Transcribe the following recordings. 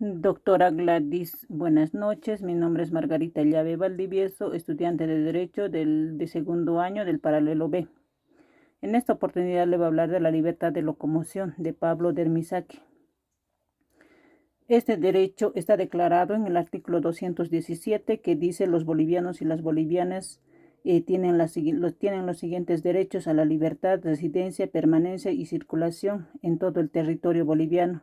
Doctora Gladys, buenas noches. Mi nombre es Margarita Llave Valdivieso, estudiante de Derecho de segundo año del Paralelo B. En esta oportunidad le voy a hablar de la libertad de locomoción de Pablo Dermisaki. Este derecho está declarado en el artículo 217 que dice los bolivianos y las bolivianas tienen los siguientes derechos a la libertad, residencia, permanencia y circulación en todo el territorio boliviano,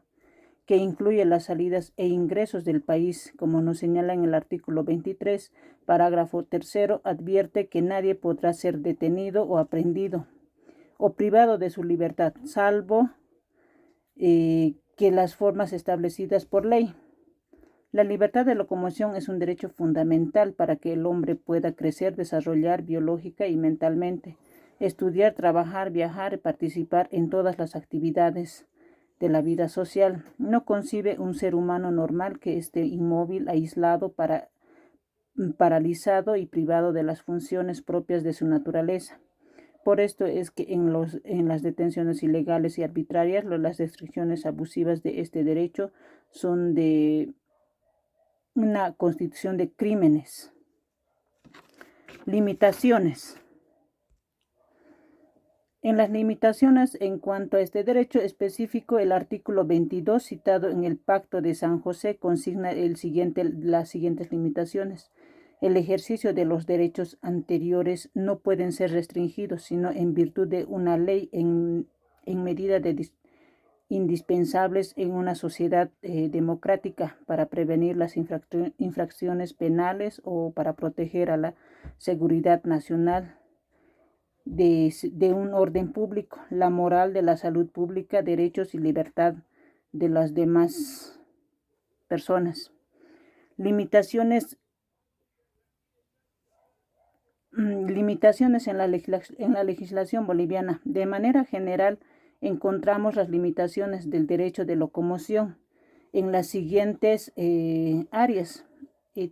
que incluye las salidas e ingresos del país, como nos señala en el artículo 23, parágrafo tercero, advierte que nadie podrá ser detenido o aprehendido o privado de su libertad, salvo que las formas establecidas por ley. La libertad de locomoción es un derecho fundamental para que el hombre pueda crecer, desarrollar biológica y mentalmente, estudiar, trabajar, viajar y participar en todas las actividades de la vida social. No concibe un ser humano normal que esté inmóvil, aislado, paralizado y privado de las funciones propias de su naturaleza. Por esto es que en las detenciones ilegales y arbitrarias, las restricciones abusivas de este derecho son de una constitución de crímenes. Limitaciones. En las limitaciones en cuanto a este derecho específico, el artículo 22 citado en el Pacto de San José consigna las siguientes limitaciones. El ejercicio de los derechos anteriores no pueden ser restringidos, sino en virtud de una ley en medida indispensables en una sociedad democrática para prevenir las infracciones penales o para proteger a la seguridad nacional de un orden público, la moral de la salud pública, derechos y libertad de las demás personas. Limitaciones en la legislación boliviana. De manera general, encontramos las limitaciones del derecho de locomoción en las siguientes áreas.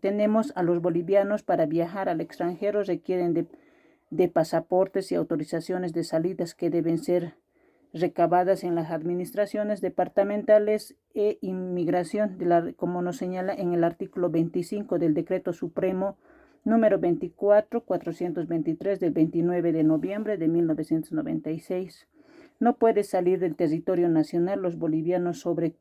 Tenemos a los bolivianos para viajar al extranjero requieren de pasaportes y autorizaciones de salidas que deben ser recabadas en las administraciones departamentales e inmigración, como nos señala en el artículo 25 del Decreto Supremo número 24.423 del 29 de noviembre de 1996. No puede salir del territorio nacional los bolivianos sobre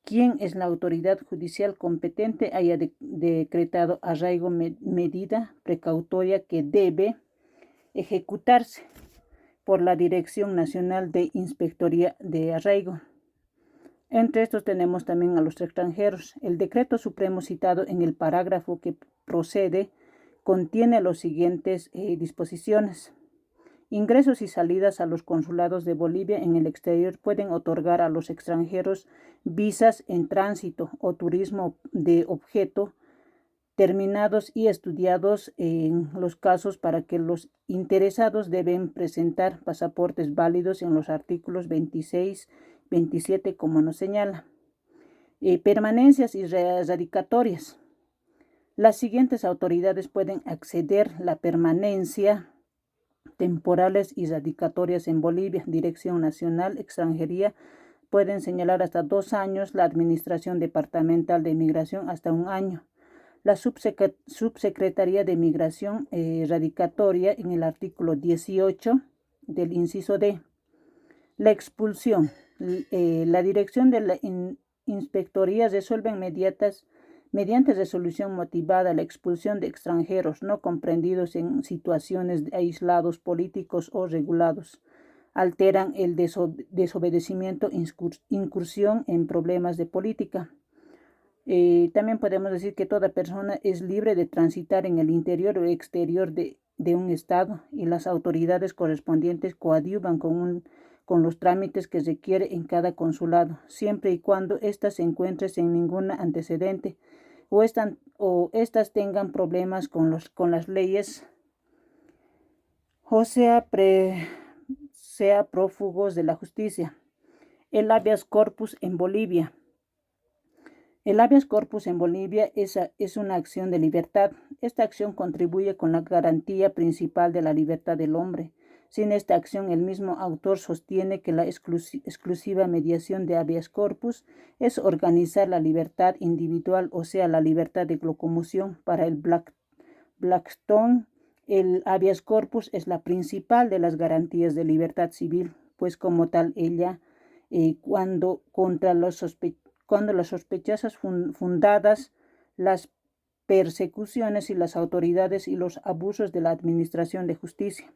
quien es la autoridad judicial competente haya decretado arraigo, medida precautoria que debe ejecutarse por la Dirección Nacional de Inspectoría de Arraigo. Entre estos tenemos también a los extranjeros. El decreto supremo citado en el parágrafo que procede contiene las siguientes disposiciones. Ingresos y salidas a los consulados de Bolivia en el exterior pueden otorgar a los extranjeros visas en tránsito o turismo de objeto terminados y estudiados en los casos para que los interesados deben presentar pasaportes válidos en los artículos 26, 27, como nos señala. Permanencias y radicatorias. Las siguientes autoridades pueden acceder la permanencia temporales y radicatorias en Bolivia: Dirección Nacional, Extranjería, pueden señalar hasta 2 años, la Administración Departamental de Migración hasta 1 año. La Subsecretaría de Migración radicatoria en el artículo 18 del inciso D. La expulsión. La dirección de la inspectoría resuelven mediante resolución motivada la expulsión de extranjeros no comprendidos en situaciones de aislados políticos o regulados. Alteran el desobedecimiento, incursión en problemas de política. También podemos decir que toda persona es libre de transitar en el interior o exterior de un estado y las autoridades correspondientes coadyuvan con los trámites que requiere en cada consulado, siempre y cuando éstas se encuentren sin ningún antecedente o estas tengan problemas con las leyes o sea prófugos de la justicia. El habeas corpus en Bolivia. El habeas corpus en Bolivia es una acción de libertad. Esta acción contribuye con la garantía principal de la libertad del hombre. Sin esta acción, el mismo autor sostiene que la exclusiva mediación de habeas corpus es organizar la libertad individual, o sea, la libertad de locomoción. Para el Blackstone, el habeas corpus es la principal de las garantías de libertad civil, pues como tal ella, cuando las sospechas fundadas, las persecuciones y las autoridades y los abusos de la administración de justicia.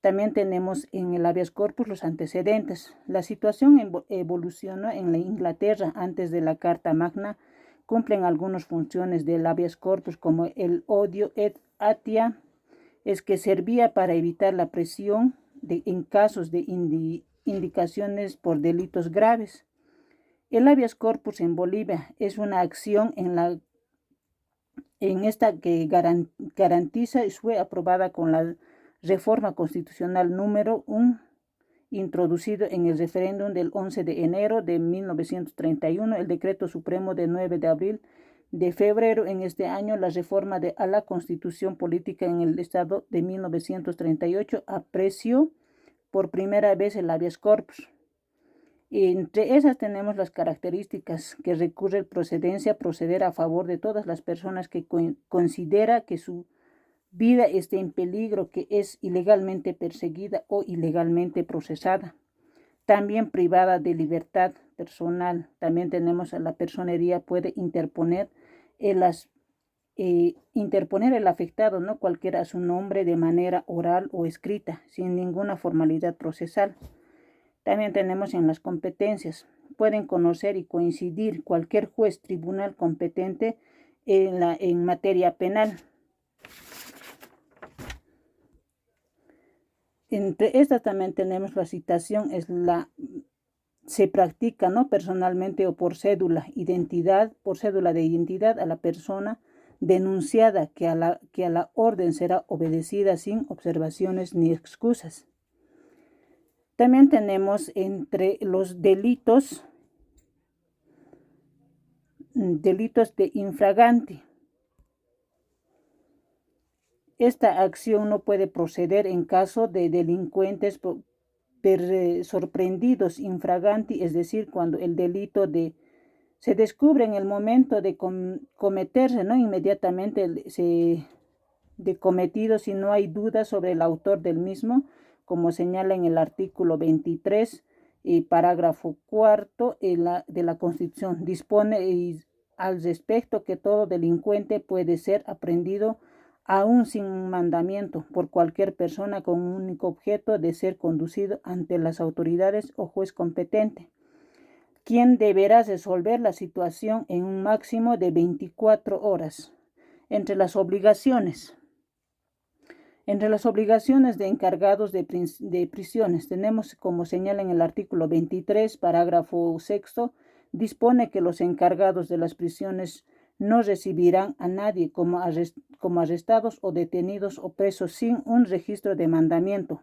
También tenemos en el habeas corpus los antecedentes. La situación evolucionó en la Inglaterra antes de la Carta Magna. Cumplen algunas funciones del habeas corpus, como el odio et atia, es que servía para evitar la presión en casos de indicaciones por delitos graves. El habeas corpus en Bolivia es una acción en esta que garantiza y fue aprobada con la Reforma Constitucional número 1, introducido en el referéndum del 11 de enero de 1931, el Decreto Supremo de 9 de abril de febrero en este año, la reforma a la Constitución Política en el Estado de 1938 apreció por primera vez el habeas corpus. Entre esas tenemos las características que recurre proceder a favor de todas las personas que considera que su vida esté en peligro, que es ilegalmente perseguida o ilegalmente procesada. También privada de libertad personal. También tenemos a la personería puede interponer el afectado, no cualquiera a su nombre, de manera oral o escrita, sin ninguna formalidad procesal. También tenemos en las competencias. Pueden conocer y coincidir cualquier juez tribunal competente en materia penal. Entre estas también tenemos la citación, se practica, ¿no?, personalmente o por cédula de identidad a la persona denunciada, que a la orden será obedecida sin observaciones ni excusas. También tenemos entre los delitos de infraganti. Esta acción no puede proceder en caso de delincuentes sorprendidos infraganti, es decir, cuando el delito se descubre en el momento de cometerse, no inmediatamente de cometido, si no hay duda sobre el autor del mismo, como señala en el artículo 23 y parágrafo 4 de la Constitución. Dispone al respecto que todo delincuente puede ser aprehendido aún sin mandamiento por cualquier persona con un único objeto de ser conducido ante las autoridades o juez competente, quien deberá resolver la situación en un máximo de 24 horas. Entre las obligaciones de encargados de prisiones tenemos, como señala en el artículo 23, parágrafo 6, dispone que los encargados de las prisiones no recibirán a nadie como arrestados o detenidos o presos sin un registro de mandamiento,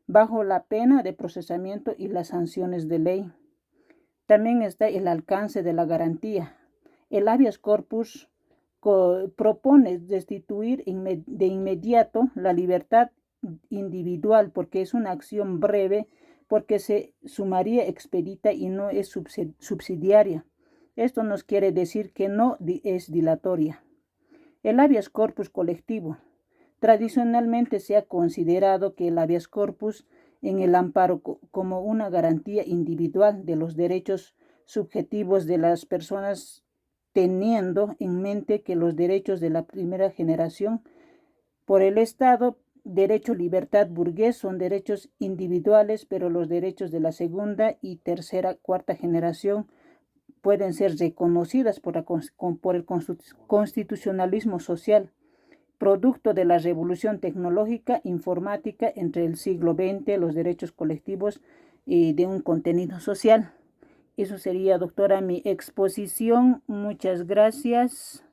bajo la pena de procesamiento y las sanciones de ley. También está el alcance de la garantía. El habeas corpus propone destituir de inmediato la libertad individual, porque es una acción breve, porque se sumaría expedita y no es subsidiaria. Esto nos quiere decir que no es dilatoria. El habeas corpus colectivo. Tradicionalmente se ha considerado que el habeas corpus en el amparo como una garantía individual de los derechos subjetivos de las personas, teniendo en mente que los derechos de la primera generación por el Estado, derecho, libertad burgués, son derechos individuales, pero los derechos de la segunda y tercera, cuarta generación pueden ser reconocidas por el constitucionalismo social, producto de la revolución tecnológica informática entre el siglo XX, los derechos colectivos de un contenido social. Eso sería, doctora, mi exposición. Muchas gracias.